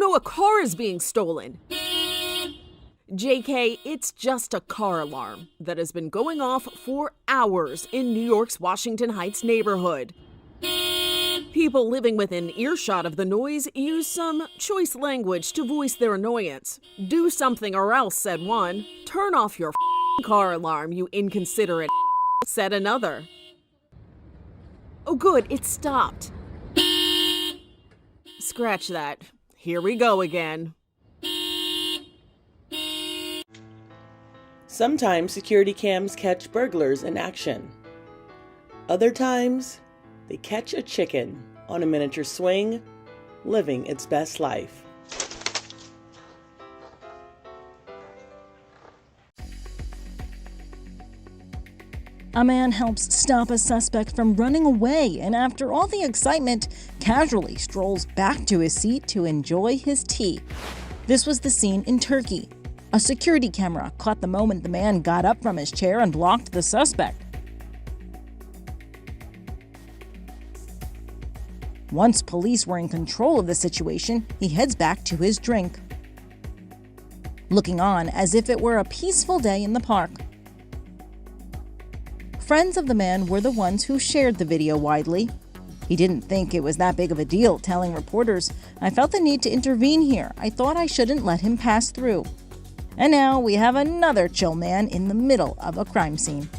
no, a car is being stolen. JK, it's just a car alarm that has been going off for hours in New York's Washington Heights neighborhood. People living within earshot of the noise use some choice language to voice their annoyance. Do something or else, said one. Turn off your car alarm, you inconsiderate, said another. Oh good, it stopped. Scratch that. Here we go again. Sometimes security cams catch burglars in action. Other times, they catch a chicken on a miniature swing, living its best life. A man helps stop a suspect from running away and after all the excitement, casually strolls back to his seat to enjoy his tea. This was the scene in Turkey. A security camera caught the moment the man got up from his chair and blocked the suspect. Once police were in control of the situation, he heads back to his drink, looking on as if it were a peaceful day in the park. Friends of the man were the ones who shared the video widely. He didn't think it was that big of a deal, telling reporters, "I felt the need to intervene here. I thought I shouldn't let him pass through." And now we have another chill man in the middle of a crime scene.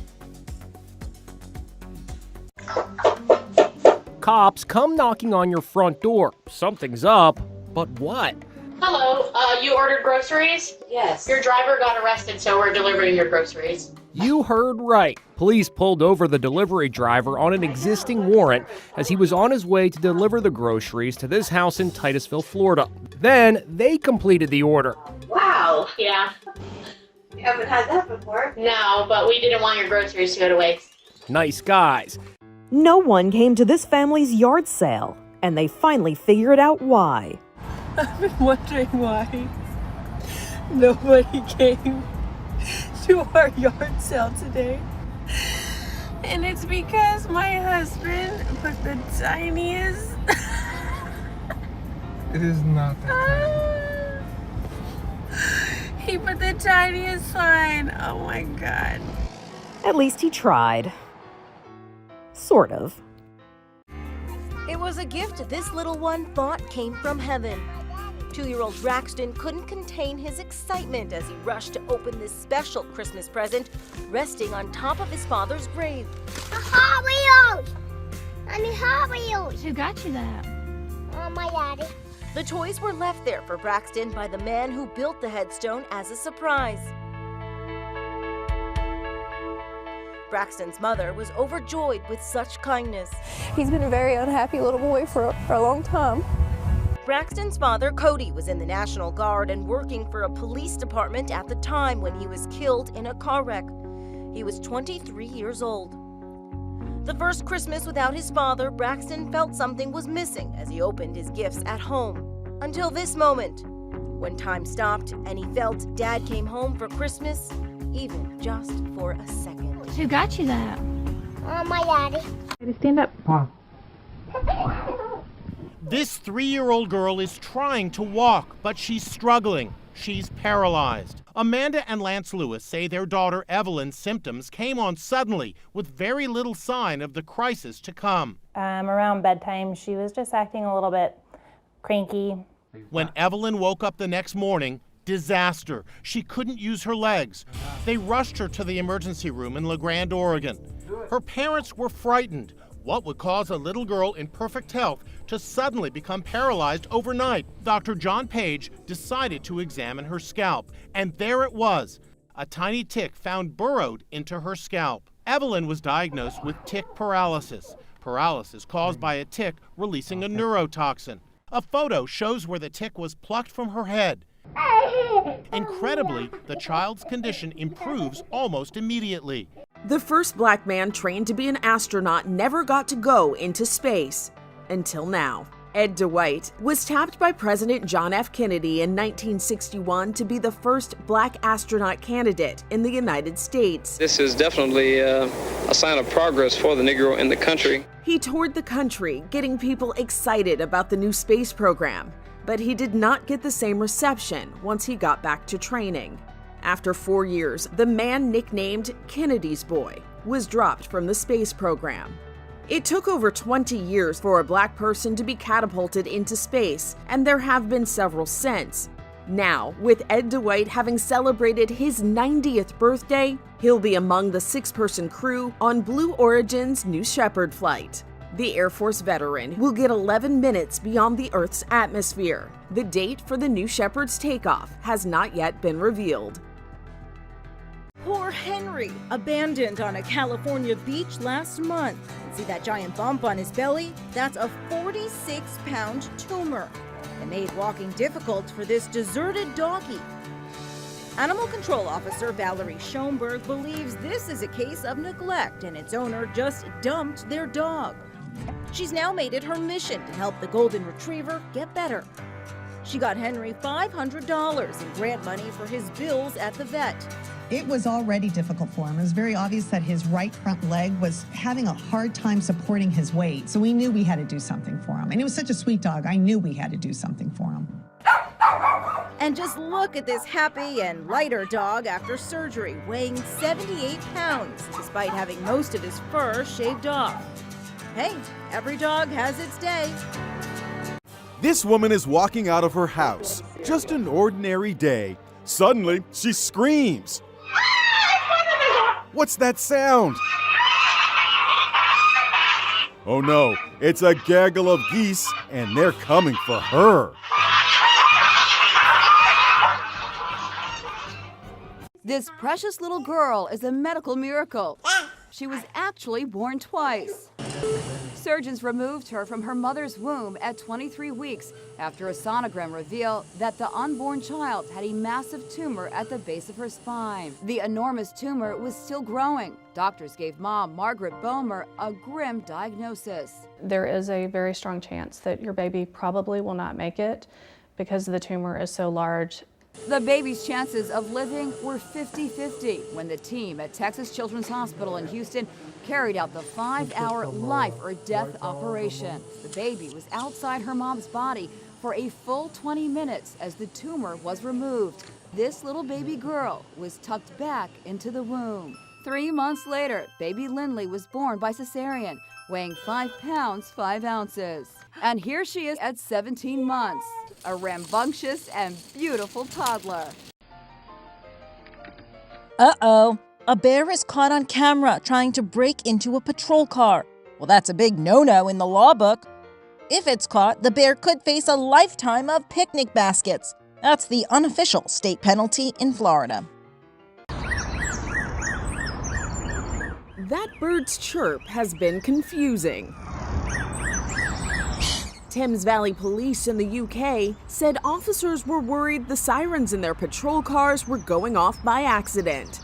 Cops come knocking on your front door. Something's up, but what? Hello, you ordered groceries? Yes. Your driver got arrested, so we're delivering your groceries. You heard right. Police pulled over the delivery driver on an existing warrant as he was on his way to deliver the groceries to this house in Titusville, Florida. Then they completed the order. Wow. Yeah. We haven't had that before. No, but we didn't want your groceries to go to waste. Nice guys. No one came to this family's yard sale, and they finally figured out why. I've been wondering why nobody came to our yard sale today. And it's because my husband put the tiniest... It is not that tiny. He put the tiniest sign. Oh my God. At least he tried. Sort of. It was a gift this little one thought came from heaven. 2-year-old Braxton couldn't contain his excitement as he rushed to open this special Christmas present resting on top of his father's grave. Hot Wheels! I need Hot Wheels! Who got you that? My daddy. The toys were left there for Braxton by the man who built the headstone as a surprise. Braxton's mother was overjoyed with such kindness. He's been a very unhappy little boy for a long time. Braxton's father, Cody, was in the National Guard and working for a police department at the time when he was killed in a car wreck. He was 23 years old. The first Christmas without his father, Braxton felt something was missing as he opened his gifts at home. Until this moment, when time stopped and he felt Dad came home for Christmas, even just for a second. Who got you that? My daddy. Stand up. Wow. This 3-year-old girl is trying to walk, but she's struggling. She's paralyzed. Amanda and Lance Lewis say their daughter Evelyn's symptoms came on suddenly with very little sign of the crisis to come. Around bedtime, she was just acting a little bit cranky. When Evelyn woke up the next morning, disaster. She couldn't use her legs. They rushed her to the emergency room in La Grande, Oregon. Her parents were frightened. What would cause a little girl in perfect health to suddenly become paralyzed overnight? Dr. John Page decided to examine her scalp, and there it was, a tiny tick found burrowed into her scalp. Evelyn was diagnosed with tick paralysis caused by a tick releasing a neurotoxin. A photo shows where the tick was plucked from her head. Incredibly, the child's condition improves almost immediately. The first black man trained to be an astronaut never got to go into space. Until now. Ed DeWitt was tapped by President John F. Kennedy in 1961 to be the first black astronaut candidate in the United States. This is definitely a sign of progress for the Negro in the country. He toured the country, getting people excited about the new space program. but he did not get the same reception once he got back to training. After 4 years, the man nicknamed Kennedy's Boy was dropped from the space program. It took over 20 years for a black person to be catapulted into space, and there have been several since. Now, with Ed DeWitt having celebrated his 90th birthday, he'll be among the 6-person crew on Blue Origin's New Shepard flight. The Air Force veteran will get 11 minutes beyond the Earth's atmosphere. The date for the New Shepard's takeoff has not yet been revealed. Poor Henry, abandoned on a California beach last month. See that giant bump on his belly? That's a 46-pound tumor. It made walking difficult for this deserted doggy. Animal Control Officer Valerie Schoenberg believes this is a case of neglect and its owner just dumped their dog. She's now made it her mission to help the golden retriever get better. She got Henry $500 in grant money for his bills at the vet. It was already difficult for him. It was very obvious that his right front leg was having a hard time supporting his weight. So we knew we had to do something for him. And he was such a sweet dog. I knew we had to do something for him. And just look at this happy and lighter dog after surgery, weighing 78 pounds, despite having most of his fur shaved off. Hey, every dog has its day. This woman is walking out of her house. Just an ordinary day. Suddenly, she screams. What's that sound? Oh no, it's a gaggle of geese, and they're coming for her. This precious little girl is a medical miracle. She was actually born twice. Surgeons removed her from her mother's womb at 23 weeks after a sonogram revealed that the unborn child had a massive tumor at the base of her spine. The enormous tumor was still growing. Doctors gave mom, Margaret Bomer, a grim diagnosis. There is a very strong chance that your baby probably will not make it because the tumor is so large. The baby's chances of living were 50-50 when the team at Texas Children's Hospital in Houston carried out the 5-hour life or death operation. The baby was outside her mom's body for a full 20 minutes as the tumor was removed. This little baby girl was tucked back into the womb. 3 months later, baby Lindley was born by cesarean, weighing 5 pounds, 5 ounces. And here she is at 17 months, a rambunctious and beautiful toddler. Uh-oh. A bear is caught on camera trying to break into a patrol car. Well, that's a big no-no in the law book. If it's caught, the bear could face a lifetime of picnic baskets. That's the unofficial state penalty in Florida. That bird's chirp has been confusing. Thames Valley Police in the UK said officers were worried the sirens in their patrol cars were going off by accident.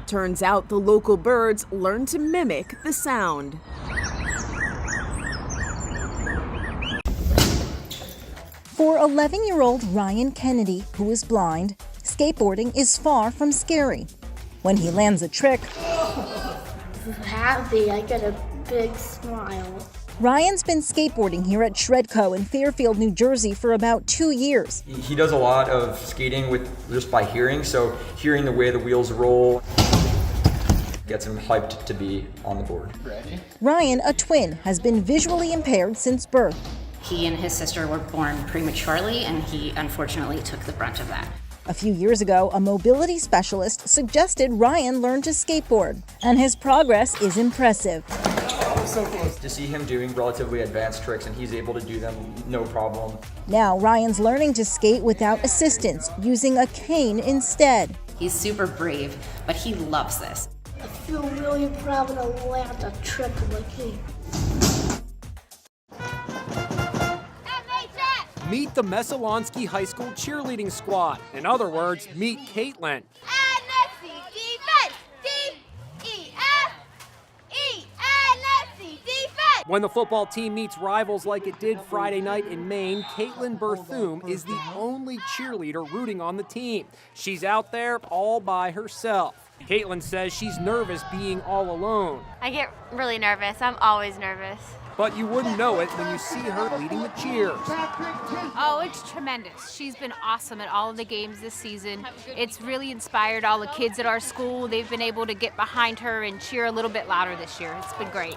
Turns out the local birds learned to mimic the sound. For 11-year-old Ryan Kennedy, who is blind, skateboarding is far from scary. When he lands a trick, Happy, I get a big smile. Ryan's been skateboarding here at Shredco in Fairfield, New Jersey for about 2 years. He does a lot of skating with just by hearing, so hearing the way the wheels roll gets him hyped to be on the board. Ready? Ryan, a twin, has been visually impaired since birth. He and his sister were born prematurely, and he unfortunately took the brunt of that. A few years ago, a mobility specialist suggested Ryan learn to skateboard, and his progress is impressive. So close. To see him doing relatively advanced tricks and he's able to do them no problem. Now Ryan's learning to skate without assistance, using a cane instead. He's super brave, but he loves this. I feel really proud to land a trick like me. Meet the Messalonsky High School cheerleading squad. In other words, meet Caitlin. When the football team meets rivals like it did Friday night in Maine, Caitlin Berthum is the only cheerleader rooting on the team. She's out there all by herself. Caitlin says she's nervous being all alone. I get really nervous. I'm always nervous. But you wouldn't know it when you see her leading the cheers. Oh, it's tremendous. She's been awesome at all of the games this season. It's really inspired all the kids at our school. They've been able to get behind her and cheer a little bit louder this year. It's been great.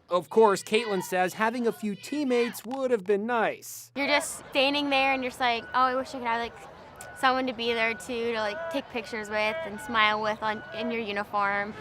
Of course, Caitlin says having a few teammates would have been nice. You're just standing there and you're just like, oh, I wish I could have someone to be there too, to take pictures with and smile with in your uniform.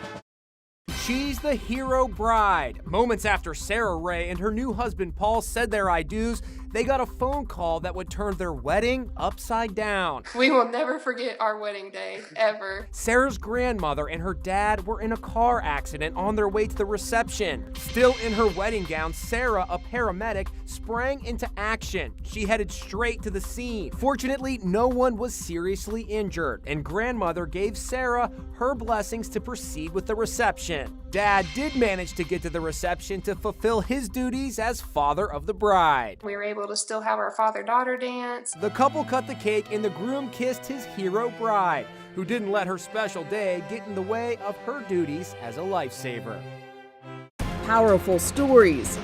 She's the hero bride. Moments after Sarah Ray and her new husband Paul said their I do's, they got a phone call that would turn their wedding upside down. We will never forget our wedding day, ever. Sarah's grandmother and her dad were in a car accident on their way to the reception. Still in her wedding gown, Sarah, a paramedic, sprang into action. She headed straight to the scene. Fortunately, no one was seriously injured, and grandmother gave Sarah her blessings to proceed with the reception. Dad did manage to get to the reception to fulfill his duties as father of the bride. We were able to still have our father-daughter dance. The couple cut the cake and the groom kissed his hero bride, who didn't let her special day get in the way of her duties as a lifesaver. Powerful stories.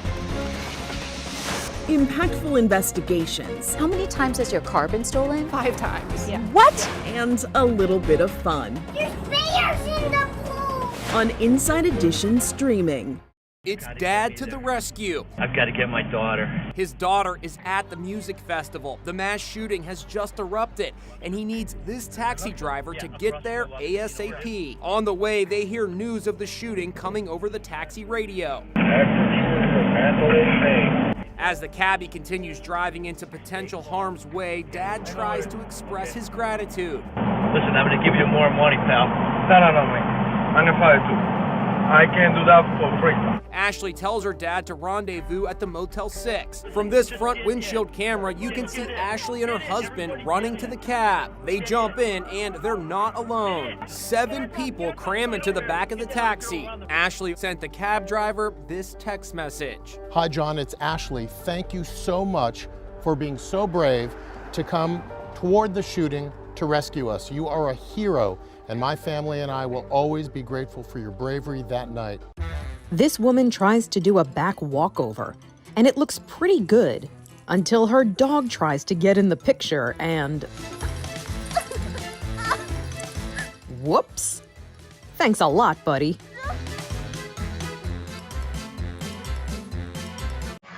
Impactful investigations. How many times has your car been stolen? 5 times. Yeah. What? And a little bit of fun. There's bears in the pool! On Inside Edition streaming. It's Dad to the rescue. I've got to get my daughter. His daughter is at the music festival. The mass shooting has just erupted, and he needs this taxi driver to get there ASAP. On the way, they hear news of the shooting coming over the taxi radio. As the cabbie continues driving into potential harm's way, Dad tries to express his gratitude. Listen, I'm going to give you more money, pal. No, man. I'm going to fire too. I can't do that for free. Ashley tells her dad to rendezvous at the Motel 6. From this front windshield camera, you can see Ashley and her husband running to the cab. They jump in, and they're not alone. 7 people cram into the back of the taxi. Ashley sent the cab driver this text message. Hi, John, it's Ashley. Thank you so much for being so brave to come toward the shooting to rescue us. You are a hero, and my family and I will always be grateful for your bravery that night. This woman tries to do a back walkover, and it looks pretty good until her dog tries to get in the picture and... Whoops. Thanks a lot, buddy.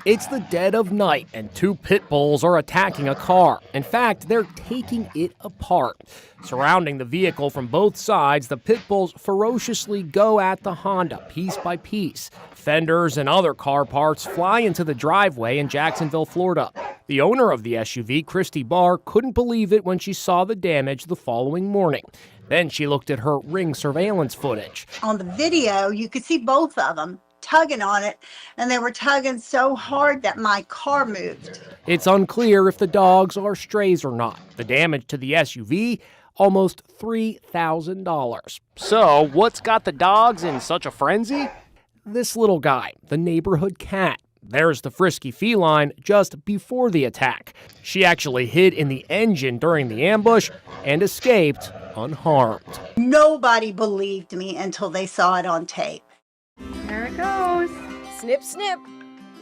It's the dead of night, and 2 pit bulls are attacking a car. In fact, they're taking it apart. Surrounding the vehicle from both sides, the pit bulls ferociously go at the Honda, piece by piece. Fenders and other car parts fly into the driveway in Jacksonville, Florida. The owner of the SUV, Christy Barr, couldn't believe it when she saw the damage the following morning. Then she looked at her Ring surveillance footage. On the video, you could see both of them tugging on it, and they were tugging so hard that my car moved. It's unclear if the dogs are strays or not. The damage to the SUV, almost $3,000. So, what's got the dogs in such a frenzy? This little guy, the neighborhood cat. There's the frisky feline just before the attack. She actually hid in the engine during the ambush and escaped unharmed. Nobody believed me until they saw it on tape. There it goes. Snip, snip.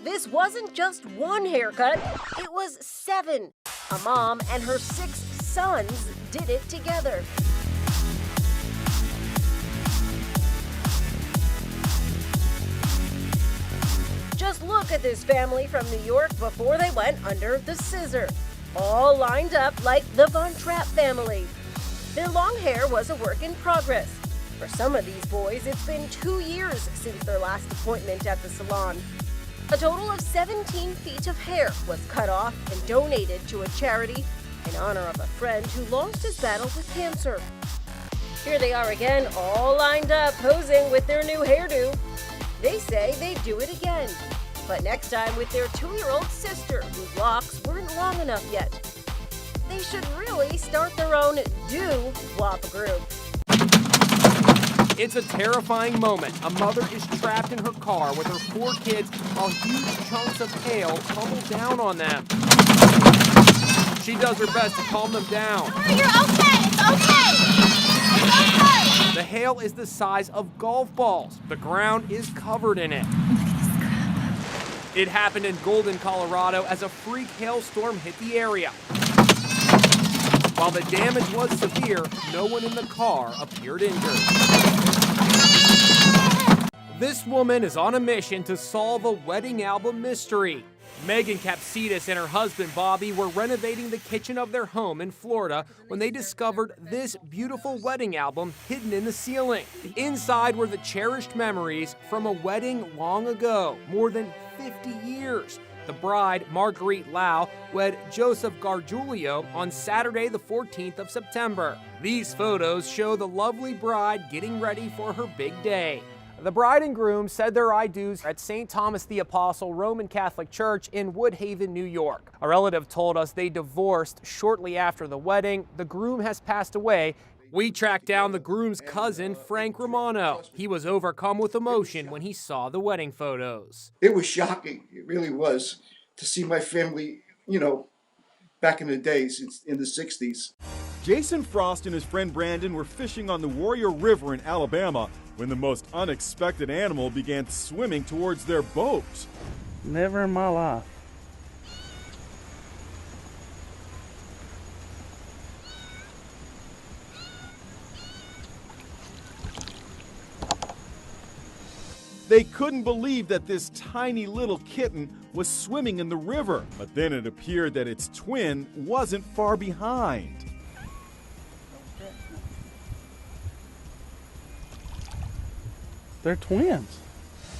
This wasn't just one haircut, it was 7. A mom and her 6 sons did it together. Just look at this family from New York before they went under the scissor. All lined up like the Von Trapp family. Their long hair was a work in progress. For some of these boys, it's been 2 years since their last appointment at the salon. A total of 17 feet of hair was cut off and donated to a charity in honor of a friend who lost his battle with cancer. Here they are again, all lined up, posing with their new hairdo. They say they'd do it again, but next time with their 2-year-old sister whose locks weren't long enough yet. They should really start their own do-wop group. It's a terrifying moment. A mother is trapped in her car with her 4 kids while huge chunks of hail tumble down on them. She does her best to calm them down. Oh, you're okay. It's The hail is the size of golf balls. The ground is covered in it. It happened in Golden, Colorado as a freak hailstorm hit the area. While the damage was severe, no one in the car appeared injured. This woman is on a mission to solve a wedding album mystery. Megan Capsidis and her husband Bobby were renovating the kitchen of their home in Florida when they discovered this beautiful wedding album hidden in the ceiling. Inside were the cherished memories from a wedding long ago, more than 50 years. The bride, Marguerite Lau, wed Joseph Gargiulio on Saturday, the 14th of September. These photos show the lovely bride getting ready for her big day. The bride and groom said their I do's at St. Thomas the Apostle Roman Catholic Church in Woodhaven, New York. A relative told us they divorced shortly after the wedding. The groom has passed away. We tracked down the groom's cousin, Frank Romano. He was overcome with emotion when he saw the wedding photos. It was shocking. It really was to see my family, back in the days, in the 60s. Jason Frost and his friend Brandon were fishing on the Warrior River in Alabama when the most unexpected animal began swimming towards their boat. Never in my life. They couldn't believe that this tiny little kitten was swimming in the river, but then it appeared that its twin wasn't far behind. They're twins.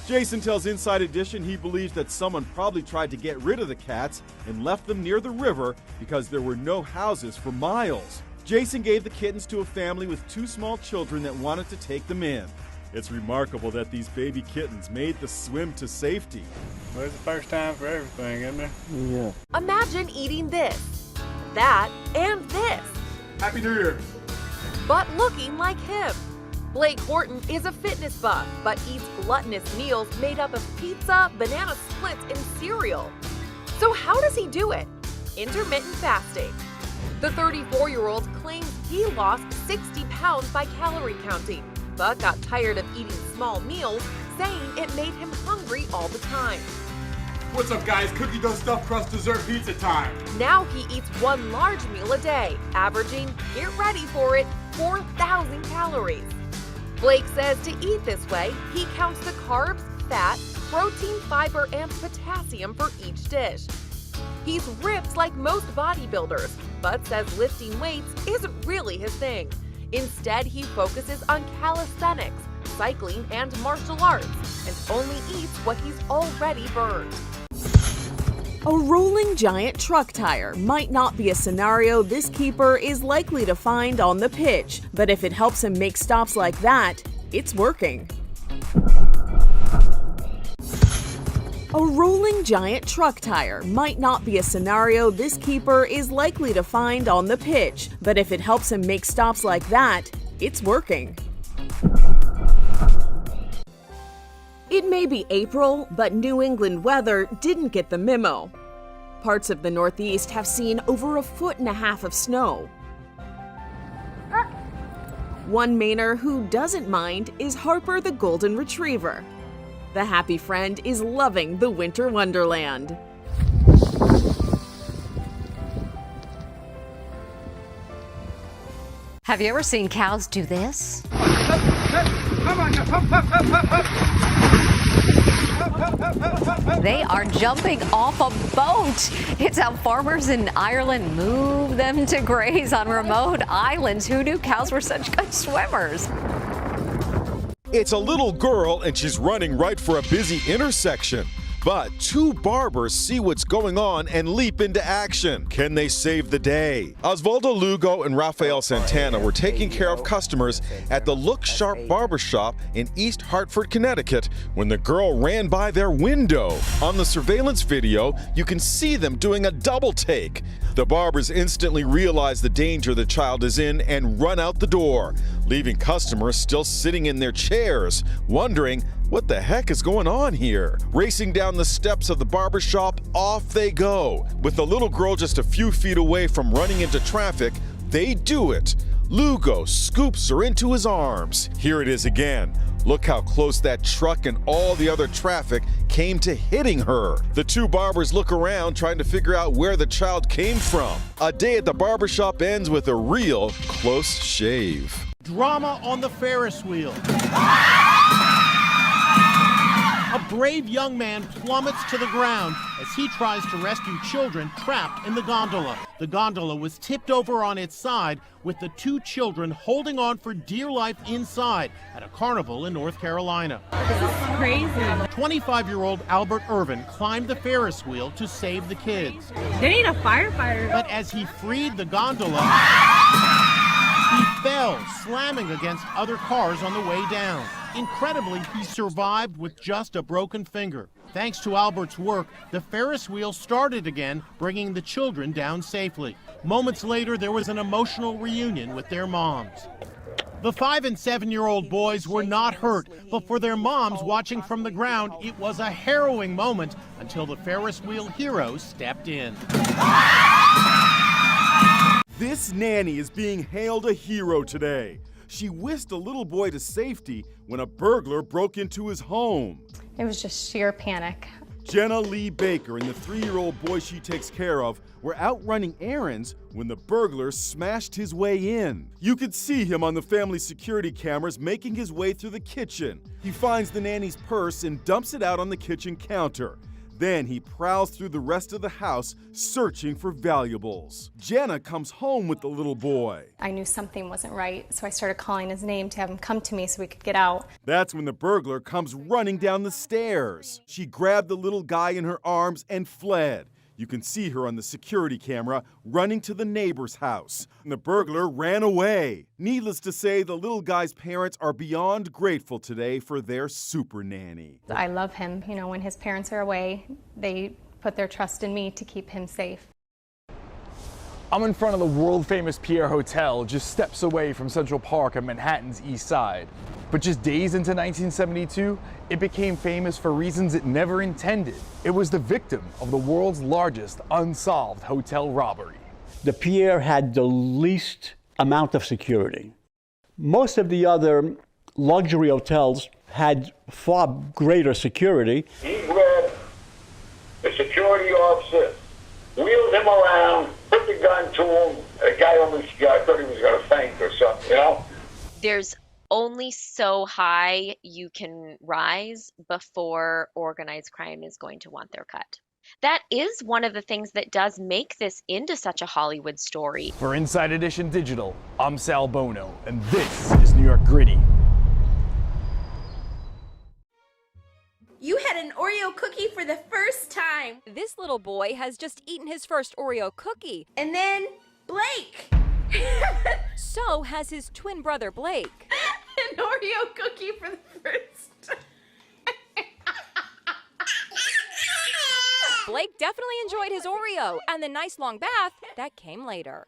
Jason tells Inside Edition he believes that someone probably tried to get rid of the cats and left them near the river because there were no houses for miles. Jason gave the kittens to a family with 2 small children that wanted to take them in. It's remarkable that these baby kittens made the swim to safety. Well, it's the first time for everything, isn't it? Yeah. Imagine eating this, that, and this. Happy New Year. But looking like him. Blake Horton is a fitness buff, but eats gluttonous meals made up of pizza, banana splits, and cereal. So how does he do it? Intermittent fasting. The 34-year-old claims he lost 60 pounds by calorie counting, but got tired of eating small meals, saying it made him hungry all the time. What's up, guys? Cookie dough stuffed crust dessert pizza time. Now he eats 1 large meal a day, averaging, get ready for it, 4,000 calories. Blake says to eat this way, he counts the carbs, fat, protein, fiber, and potassium for each dish. He's ripped like most bodybuilders, but says lifting weights isn't really his thing. Instead, he focuses on calisthenics, cycling, and martial arts, and only eats what he's already burned. A rolling giant truck tire might not be a scenario this keeper is likely to find on the pitch, but if it helps him make stops like that, it's working. A rolling giant truck tire might not be a scenario this keeper is likely to find on the pitch, but if it helps him make stops like that, it's working. It may be April, but New England weather didn't get the memo. Parts of the Northeast have seen over 1.5 feet of snow. One Mainer who doesn't mind is Harper the Golden Retriever. The happy friend is loving the winter wonderland. Have you ever seen cows do this? They are jumping off a boat. It's how farmers in Ireland move them to graze on remote islands. Who knew cows were such good swimmers? It's a little girl and she's running right for a busy intersection. But 2 barbers see what's going on and leap into action. Can they save the day? Osvaldo Lugo and Rafael Santana were taking care of customers at the Look Sharp Barbershop in East Hartford, Connecticut, when the girl ran by their window. On the surveillance video, you can see them doing a double take. The barbers instantly realize the danger the child is in and run out the door, leaving customers still sitting in their chairs, wondering what the heck is going on here. Racing down the steps of the barbershop, off they go. With the little girl just a few feet away from running into traffic, they do it. Lugo scoops her into his arms. Here it is again. Look how close that truck and all the other traffic came to hitting her. The two barbers look around trying to figure out where the child came from. A day at the barbershop ends with a real close shave. Drama on the Ferris wheel. A brave young man plummets to the ground as he tries to rescue children trapped in the gondola. The gondola was tipped over on its side with the two children holding on for dear life inside at a carnival in North Carolina. This is crazy. 25-year-old Albert Irvin climbed the Ferris wheel to save the kids. They need a firefighter. But as he freed the gondola, he fell, slamming against other cars on the way down. Incredibly, he survived with just a broken finger. Thanks to Albert's work, the Ferris wheel started again, bringing the children down safely. Moments later, there was an emotional reunion with their moms. The 5- and 7-year-old boys were not hurt, but for their moms watching from the ground, it was a harrowing moment until the Ferris wheel heroes stepped in. This nanny is being hailed a hero today. She whisked a little boy to safety when a burglar broke into his home. It was just sheer panic. Jenna Lee Baker and the 3-year-old boy she takes care of were out running errands when the burglar smashed his way in. You could see him on the family security cameras making his way through the kitchen. He finds the nanny's purse and dumps it out on the kitchen counter. Then he prowls through the rest of the house searching for valuables. Jenna comes home with the little boy. I knew something wasn't right, so I started calling his name to have him come to me so we could get out. That's when the burglar comes running down the stairs. She grabbed the little guy in her arms and fled. You can see her on the security camera running to the neighbor's house. And the burglar ran away. Needless to say, the little guy's parents are beyond grateful today for their super nanny. I love him. You know, when his parents are away, they put their trust in me to keep him safe. I'm in front of the world-famous Pierre Hotel, just steps away from Central Park on Manhattan's East Side. But just days into 1972, it became famous for reasons it never intended. It was the victim of the world's largest unsolved hotel robbery. The Pierre had the least amount of security. Most of the other luxury hotels had far greater security. He grabbed the security officer, wheeled him around, put the gun to him. The guy almost thought he was going to faint or something, you know? There's only so high you can rise before organized crime is going to want their cut. That is one of the things that does make this into such a Hollywood story. For Inside Edition Digital, I'm Sal Bono, and this is New York Gritty. You had an Oreo cookie for the first time. This little boy has just eaten his first Oreo cookie. And then Blake. So has his twin brother Blake. An Oreo cookie for the first time. Blake definitely enjoyed his Oreo and the nice long bath that came later.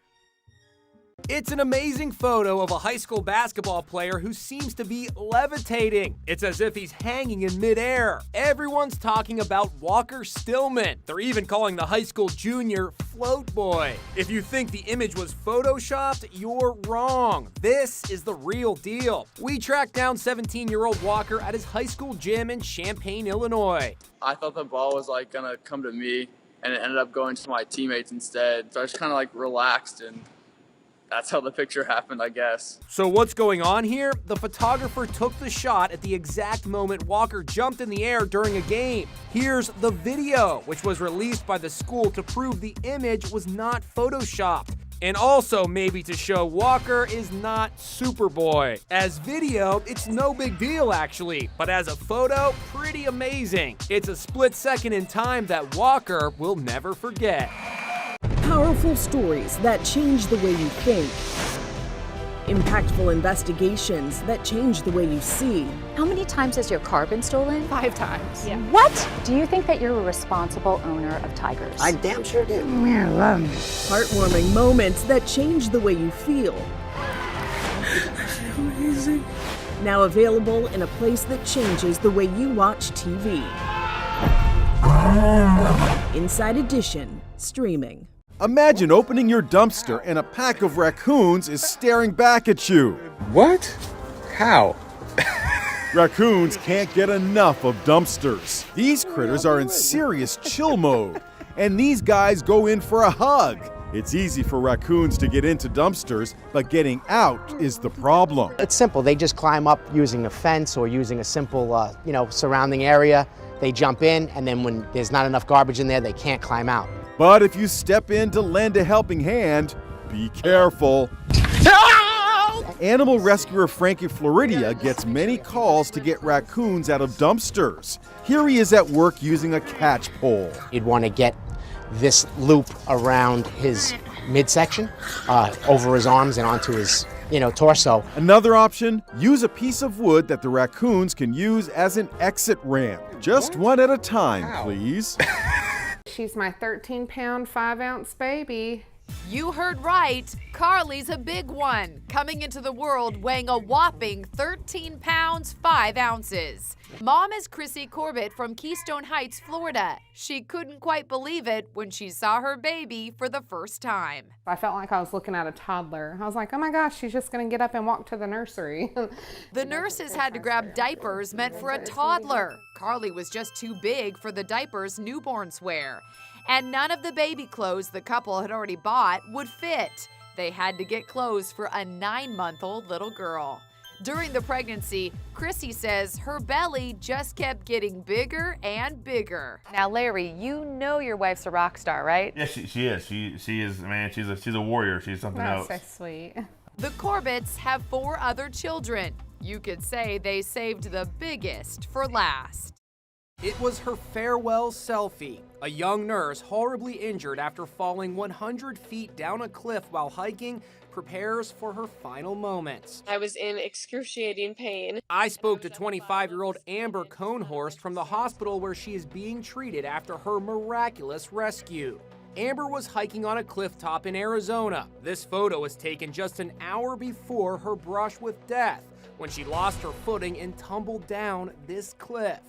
It's an amazing photo of a high school basketball player who seems to be levitating. It's as if he's hanging in midair. Everyone's talking about Walker Stillman. They're even calling the high school junior Float Boy. If you think the image was photoshopped, you're wrong. This is the real deal. We tracked down 17-year-old Walker at his high school gym in Champaign, Illinois. I thought the ball was gonna come to me, and it ended up going to my teammates instead. So I just kind of relaxed, and that's how the picture happened, I guess. So what's going on here? The photographer took the shot at the exact moment Walker jumped in the air during a game. Here's the video, which was released by the school to prove the image was not photoshopped. And also maybe to show Walker is not Superboy. As video, it's no big deal actually, but as a photo, pretty amazing. It's a split second in time that Walker will never forget. Powerful stories that change the way you think. Impactful investigations that change the way you see. How many times has your car been stolen? 5 times. Yeah. What? Do you think that you're a responsible owner of tigers? I damn sure do. Yeah, love them. Heartwarming moments that change the way you feel. Amazing. Now available in a place that changes the way you watch TV. Inside Edition, streaming. Imagine opening your dumpster and a pack of raccoons is staring back at you. What? How? Raccoons can't get enough of dumpsters. These critters are in serious chill mode, and these guys go in for a hug. It's easy for raccoons to get into dumpsters, but getting out is the problem. It's simple. They just climb up using a fence or using a simple, surrounding area. They jump in, and then when there's not enough garbage in there, they can't climb out. But if you step in to lend a helping hand, be careful. Animal rescuer Frankie Floridia gets many calls to get raccoons out of dumpsters. Here he is at work using a catch pole. You'd want to get this loop around his midsection, over his arms and onto his, torso. Another option, use a piece of wood that the raccoons can use as an exit ramp. Just one at a time, please. She's my 13-pound, 5-ounce baby. You heard right. Carly's a big one, coming into the world weighing a whopping 13 pounds, 5 ounces. Mom is Chrissy Corbett from Keystone Heights, Florida. She couldn't quite believe it when she saw her baby for the first time. I felt like I was looking at a toddler. I was like, oh my gosh, she's just gonna get up and walk to the nursery. The nurses had to grab diapers meant for a toddler. Carly was just too big for the diapers newborns wear. And none of the baby clothes the couple had already bought would fit. They had to get clothes for a 9-month-old little girl. During the pregnancy, Chrissy says her belly just kept getting bigger and bigger. Now, Larry, you know your wife's a rock star, right? Yeah, she is. She is, man, she's a warrior. She's something else. That's so sweet. The Corbetts have 4 other children. You could say they saved the biggest for last. It was her farewell selfie. A young nurse, horribly injured after falling 100 feet down a cliff while hiking, prepares for her final moments. I was in excruciating pain. I spoke to 25-year-old Amber Cohnhorst from the hospital where she is being treated after her miraculous rescue. Amber was hiking on a cliff top in Arizona. This photo was taken just an hour before her brush with death, when she lost her footing and tumbled down this cliff.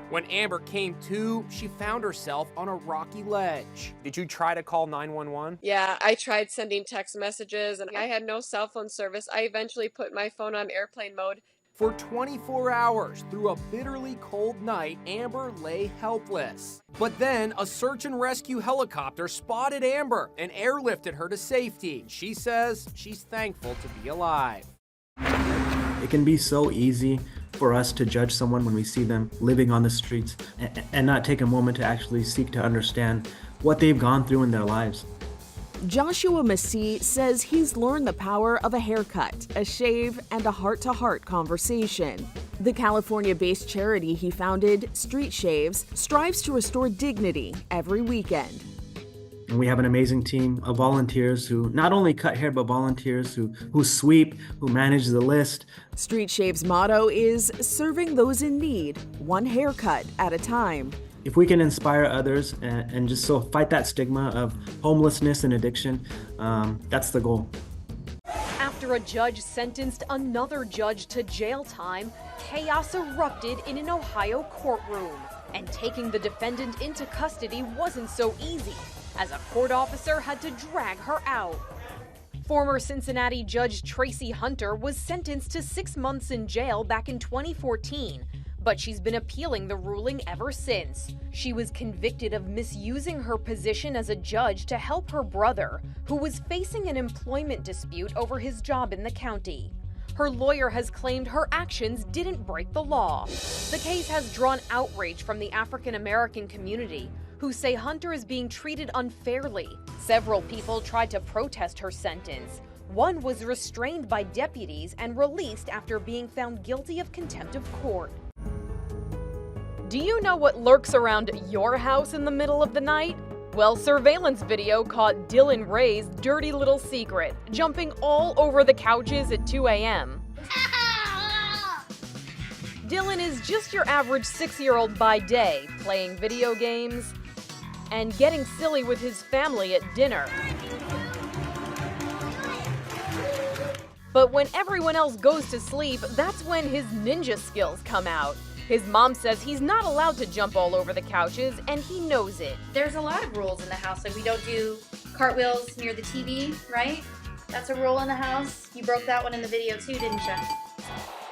When Amber came to, she found herself on a rocky ledge. Did you try to call 911? Yeah, I tried sending text messages and I had no cell phone service. I eventually put my phone on airplane mode. For 24 hours, through a bitterly cold night, Amber lay helpless. But then, a search and rescue helicopter spotted Amber and airlifted her to safety. She says she's thankful to be alive. It can be so easy for us to judge someone when we see them living on the streets and not take a moment to actually seek to understand what they've gone through in their lives. Joshua Massey says he's learned the power of a haircut, a shave, and a heart-to-heart conversation. The California-based charity he founded, Street Shaves, strives to restore dignity every weekend. And we have an amazing team of volunteers who not only cut hair, but volunteers who sweep, who manage the list. Street Shave's motto is serving those in need, one haircut at a time. If we can inspire others and just so fight that stigma of homelessness and addiction, that's the goal. After a judge sentenced another judge to jail time, chaos erupted in an Ohio courtroom. And taking the defendant into custody wasn't so easy, as a court officer had to drag her out. Former Cincinnati Judge Tracy Hunter was sentenced to 6 months in jail back in 2014, but she's been appealing the ruling ever since. She was convicted of misusing her position as a judge to help her brother, who was facing an employment dispute over his job in the county. Her lawyer has claimed her actions didn't break the law. The case has drawn outrage from the African American community, who say Hunter is being treated unfairly. Several people tried to protest her sentence. One was restrained by deputies and released after being found guilty of contempt of court. Do you know what lurks around your house in the middle of the night? Well, surveillance video caught Dylan Ray's dirty little secret, jumping all over the couches at 2 a.m. Dylan is just your average 6-year-old by day, playing video games and getting silly with his family at dinner. But when everyone else goes to sleep, that's when his ninja skills come out. His mom says he's not allowed to jump all over the couches, and he knows it. There's a lot of rules in the house, like we don't do cartwheels near the TV, right? That's a rule in the house. You broke that one in the video too, didn't you?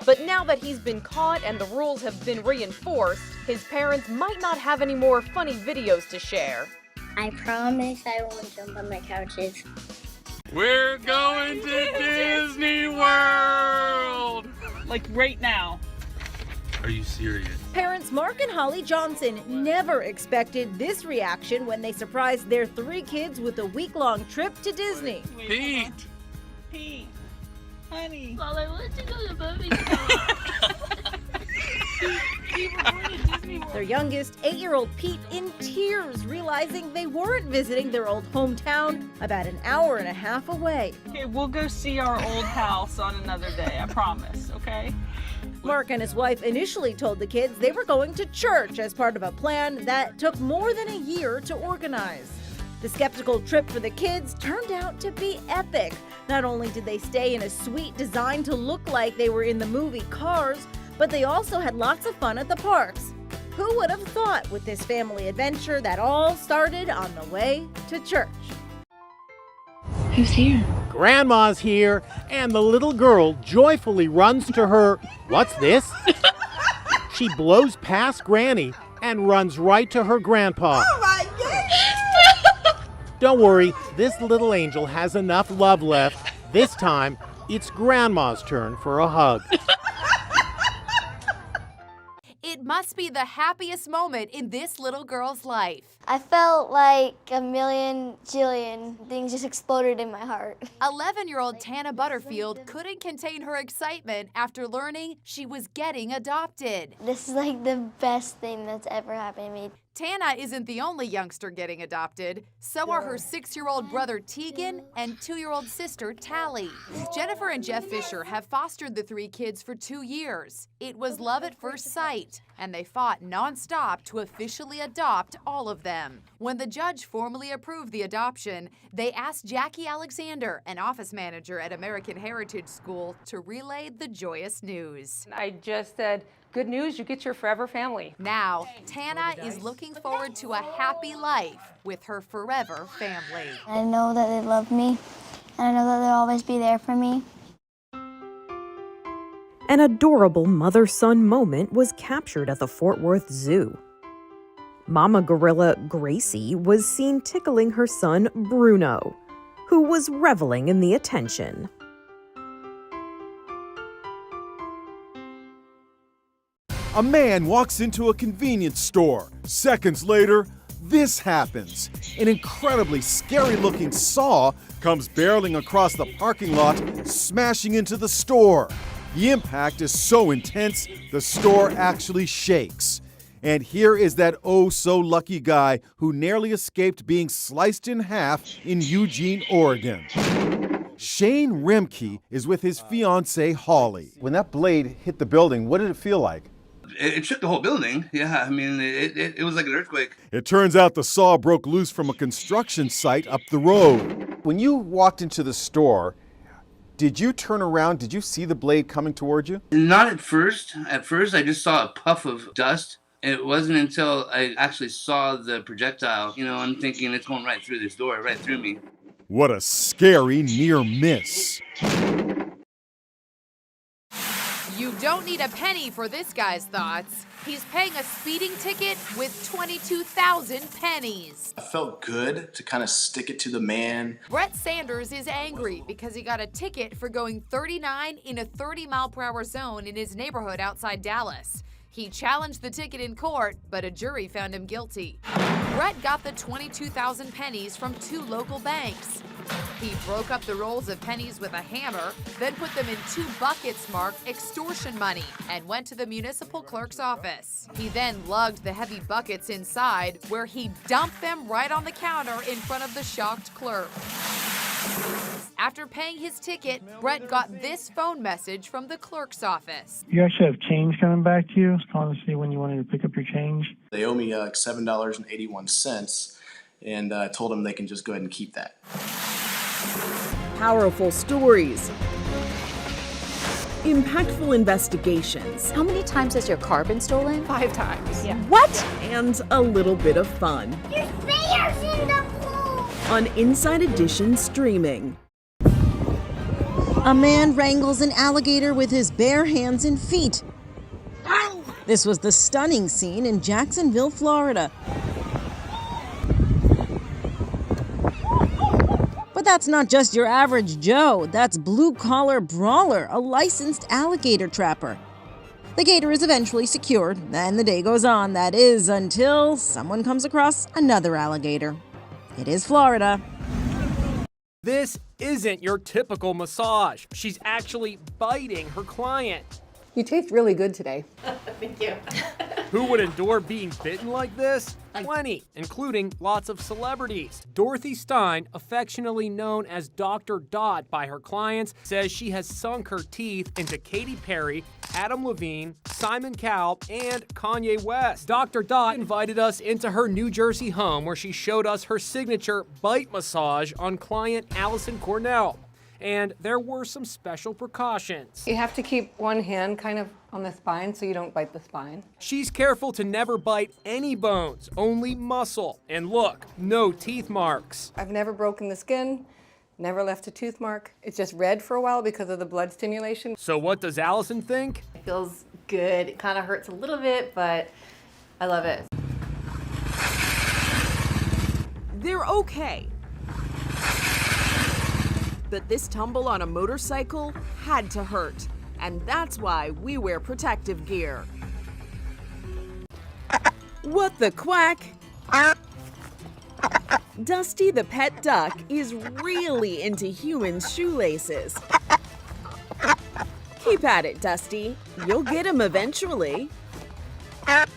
But now that he's been caught and the rules have been reinforced, his parents might not have any more funny videos to share. I promise I won't jump on my couches. We're going to Disney World! Like right now. Are you serious? Parents Mark and Holly Johnson never expected this reaction when they surprised their 3 kids with a week-long trip to Disney. Pete! Pete, honey. Well, I want to go to Bobby's Their youngest, 8-year-old Pete, in tears, realizing they weren't visiting their old hometown about an hour and a half away. Okay, we'll go see our old house on another day, I promise, okay? Mark and his wife initially told the kids they were going to church as part of a plan that took more than a year to organize. The skeptical trip for the kids turned out to be epic. Not only did they stay in a suite designed to look like they were in the movie Cars, but they also had lots of fun at the parks. Who would have thought with this family adventure that all started on the way to church? Who's here? Grandma's here, and the little girl joyfully runs to her. What's this? She blows past Granny and runs right to her grandpa. Oh my goodness! Don't worry, this little angel has enough love left. This time, it's Grandma's turn for a hug. It must be the happiest moment in this little girl's life. I felt like a million jillion things just exploded in my heart. 11-year-old Tana Butterfield couldn't contain her excitement after learning she was getting adopted. This is like the best thing that's ever happened to me. Tana isn't the only youngster getting adopted. So are her 6-year-old brother Tegan and 2-year-old sister Tally. Jennifer and Jeff Fisher have fostered the 3 kids for 2 years. It was love at first sight, and they fought nonstop to officially adopt all of them. When the judge formally approved the adoption, they asked Jackie Alexander, an office manager at American Heritage School, to relay the joyous news. I just said, good news, you get your forever family. Now, Tana is looking forward to a happy life with her forever family. I know that they love me, and I know that they'll always be there for me. An adorable mother-son moment was captured at the Fort Worth Zoo. Mama gorilla Gracie was seen tickling her son Bruno, who was reveling in the attention. A man walks into a convenience store. Seconds later, this happens. An incredibly scary-looking saw comes barreling across the parking lot, smashing into the store. The impact is so intense, the store actually shakes. And here is that oh-so-lucky guy who narrowly escaped being sliced in half in Eugene, Oregon. Shane Remke is with his fiancée, Holly. When that blade hit the building, what did it feel like? It shook the whole building. Yeah, I mean, it was like an earthquake. It turns out the saw broke loose from a construction site up the road. When you walked into the store, did you turn around? Did you see the blade coming toward you? Not at first. At first, I just saw a puff of dust. It wasn't until I actually saw the projectile, I'm thinking it's going right through this door, right through me. What a scary near miss. You don't need a penny for this guy's thoughts. He's paying a speeding ticket with 22,000 pennies. I felt good to kind of stick it to the man. Brett Sanders is angry because he got a ticket for going 39 in a 30-mile-per-hour zone in his neighborhood outside Dallas. He challenged the ticket in court, but a jury found him guilty. Brett got the 22,000 pennies from 2 local banks. He broke up the rolls of pennies with a hammer, then put them in 2 buckets marked extortion money and went to the municipal clerk's office. He then lugged the heavy buckets inside, where he dumped them right on the counter in front of the shocked clerk. After paying his ticket, Brett got this phone message from the clerk's office. You actually have change coming back to you. I was calling to see when you wanted to pick up your change. They owe me $7.81, and I told them they can just go ahead and keep that. Powerful stories. Impactful investigations. How many times has your car been stolen? 5 times. Yeah. What? And a little bit of fun. There's bears in the pool! on Inside Edition streaming. A man wrangles an alligator with his bare hands and feet. This was the stunning scene in Jacksonville, Florida. But that's not just your average Joe. That's Blue Collar Brawler, a licensed alligator trapper. The gator is eventually secured, and the day goes on, that is, until someone comes across another alligator. It is Florida. This isn't your typical massage. She's actually biting her client. You taste really good today. Thank you. Who would endure being bitten like this? Plenty, including lots of celebrities. Dorothy Stein, affectionately known as Dr. Dot by her clients, says she has sunk her teeth into Katy Perry, Adam Levine, Simon Cowell, and Kanye West. Dr. Dot invited us into her New Jersey home where she showed us her signature bite massage on client Allison Cornell. And there were some special precautions. You have to keep one hand kind of on the spine so you don't bite the spine. She's careful to never bite any bones, only muscle. And look, no teeth marks. I've never broken the skin, never left a tooth mark. It's just red for a while because of the blood stimulation. So what does Allison think? It feels good. It kind of hurts a little bit, but I love it. They're okay. But this tumble on a motorcycle had to hurt, and that's why we wear protective gear. What the quack? Dusty the pet duck is really into human shoelaces. Keep at it, Dusty. You'll get him eventually. I'm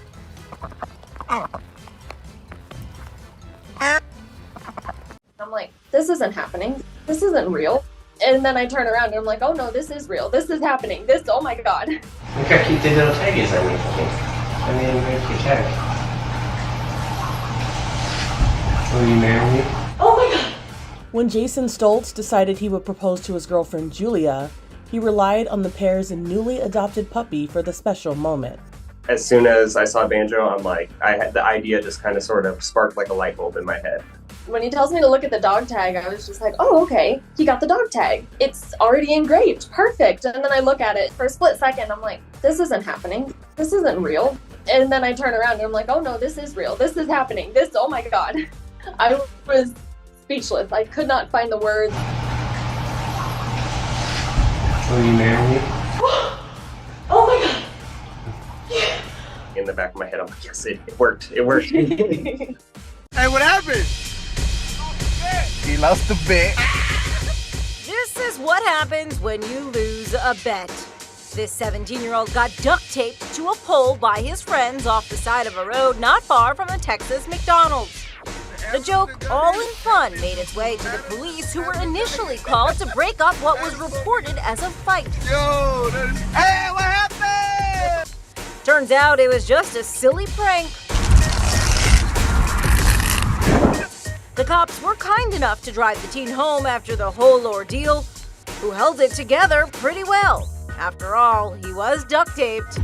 like, this isn't happening. This isn't real. And then I turn around and I'm like, oh no, this is real. This is happening. This, oh my God. Look how cute the little taggies are with me. I mean, very cute tag. Will you marry me? Oh my God. When Jason Stoltz decided he would propose to his girlfriend Julia, he relied on the pair's newly adopted puppy for the special moment. As soon as I saw Banjo, I'm like, the idea just kind of sort of sparked like a light bulb in my head. When he tells me to look at the dog tag, I was just like, oh, okay, he got the dog tag. It's already engraved, perfect. And then I look at it for a split second, I'm like, this isn't happening. This isn't real. And then I turn around and I'm like, oh no, this is real. This is happening. This, oh my God. I was speechless. I could not find the words. Will you marry me? Oh my God. In the back of my head, I'm like, yes, it worked. It worked. Hey, what happened? He lost the bet. This is what happens when you lose a bet. This 17-year-old got duct taped to a pole by his friends off the side of a road not far from a Texas McDonald's. The joke, all in fun, made its way to the police, who were initially called to break up what was reported as a fight. Yo, hey, what happened? Turns out it was just a silly prank. The cops were kind enough to drive the teen home after the whole ordeal, who held it together pretty well. After all, he was duct taped.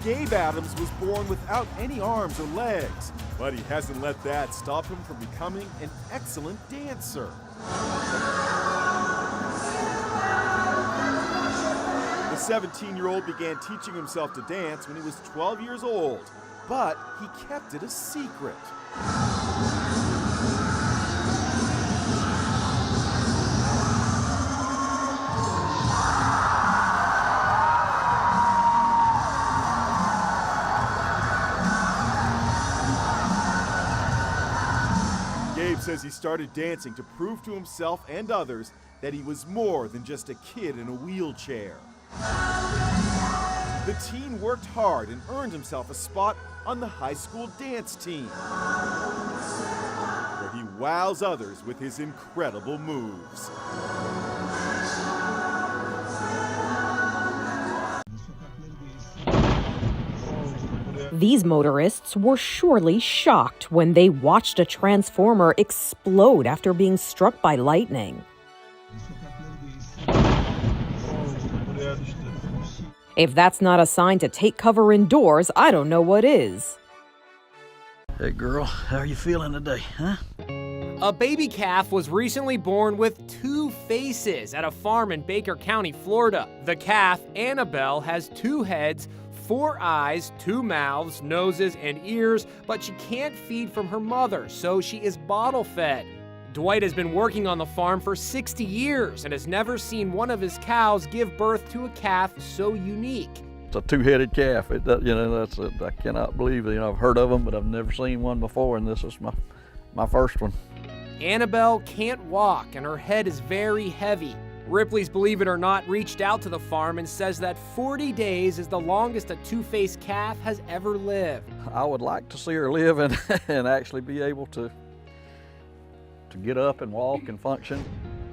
Gabe Adams was born without any arms or legs, but he hasn't let that stop him from becoming an excellent dancer. The 17-year-old began teaching himself to dance when he was 12 years old, but he kept it a secret. Gabe says he started dancing to prove to himself and others that he was more than just a kid in a wheelchair. The teen worked hard and earned himself a spot on the high school dance team, where he wows others with his incredible moves. These motorists were surely shocked when they watched a transformer explode after being struck by lightning. If that's not a sign to take cover indoors, I don't know what is. Hey girl, how are you feeling today, huh? A baby calf was recently born with 2 faces at a farm in Baker County, Florida. The calf, Annabelle, has 2 heads, 4 eyes, 2 mouths, noses, and ears, but she can't feed from her mother, so she is bottle fed. Dwight has been working on the farm for 60 years and has never seen one of his cows give birth to a calf so unique. It's a 2-headed calf. I cannot believe it. I've heard of them, but I've never seen one before, and this is my first one. Annabelle can't walk, and her head is very heavy. Ripley's Believe It or Not reached out to the farm and says that 40 days is the longest a 2-faced calf has ever lived. I would like to see her live and actually be able to get up and walk and function.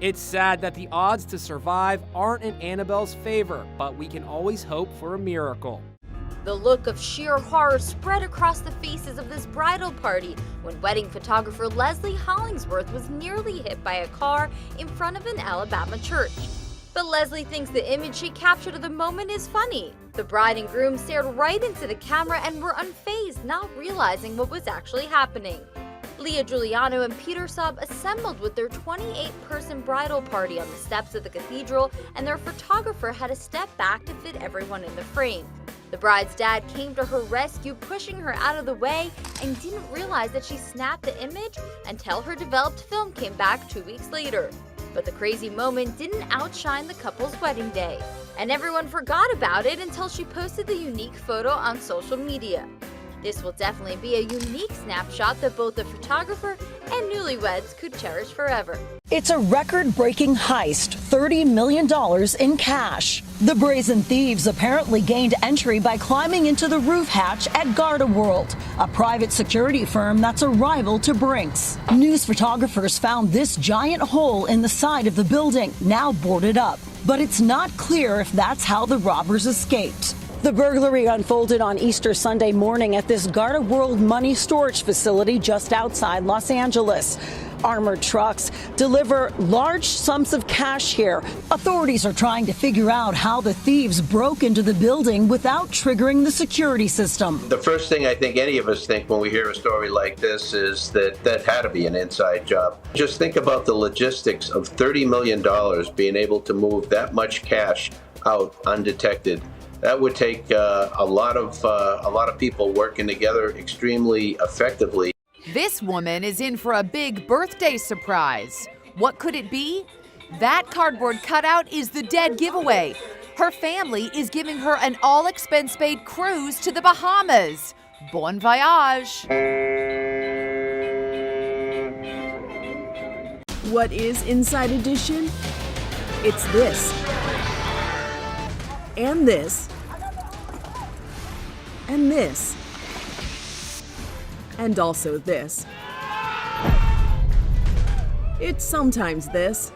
It's sad that the odds to survive aren't in Annabelle's favor, but we can always hope for a miracle. The look of sheer horror spread across the faces of this bridal party when wedding photographer Leslie Hollingsworth was nearly hit by a car in front of an Alabama church. But Leslie thinks the image she captured of the moment is funny. The bride and groom stared right into the camera and were unfazed, not realizing what was actually happening. Leah Giuliano and Peter Saab assembled with their 28-person bridal party on the steps of the cathedral, and their photographer had to step back to fit everyone in the frame. The bride's dad came to her rescue, pushing her out of the way, and didn't realize that she snapped the image until her developed film came back 2 weeks later. But the crazy moment didn't outshine the couple's wedding day, and everyone forgot about it until she posted the unique photo on social media. This will definitely be a unique snapshot that both the photographer and newlyweds could cherish forever. It's a record-breaking heist, $30 million in cash. The brazen thieves apparently gained entry by climbing into the roof hatch at Garda World, a private security firm that's a rival to Brinks. News photographers found this giant hole in the side of the building, now boarded up. But it's not clear if that's how the robbers escaped. The burglary unfolded on Easter Sunday morning at this Garda World money storage facility just outside Los Angeles. Armored trucks deliver large sums of cash here. Authorities are trying to figure out how the thieves broke into the building without triggering the security system. The first thing I think any of us think when we hear a story like this is that had to be an inside job. Just think about the logistics of $30 million being able to move that much cash out undetected. That would take a lot of people working together extremely effectively. This woman is in for a big birthday surprise. What could it be? That cardboard cutout is the dead giveaway. Her family is giving her an all-expense-paid cruise to the Bahamas. Bon voyage! What is Inside Edition? It's this. And this. And this. And also this. It's sometimes this.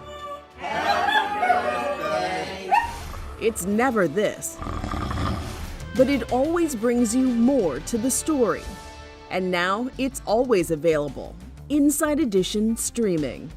It's never this. But it always brings you more to the story. And now it's always available. Inside Edition streaming.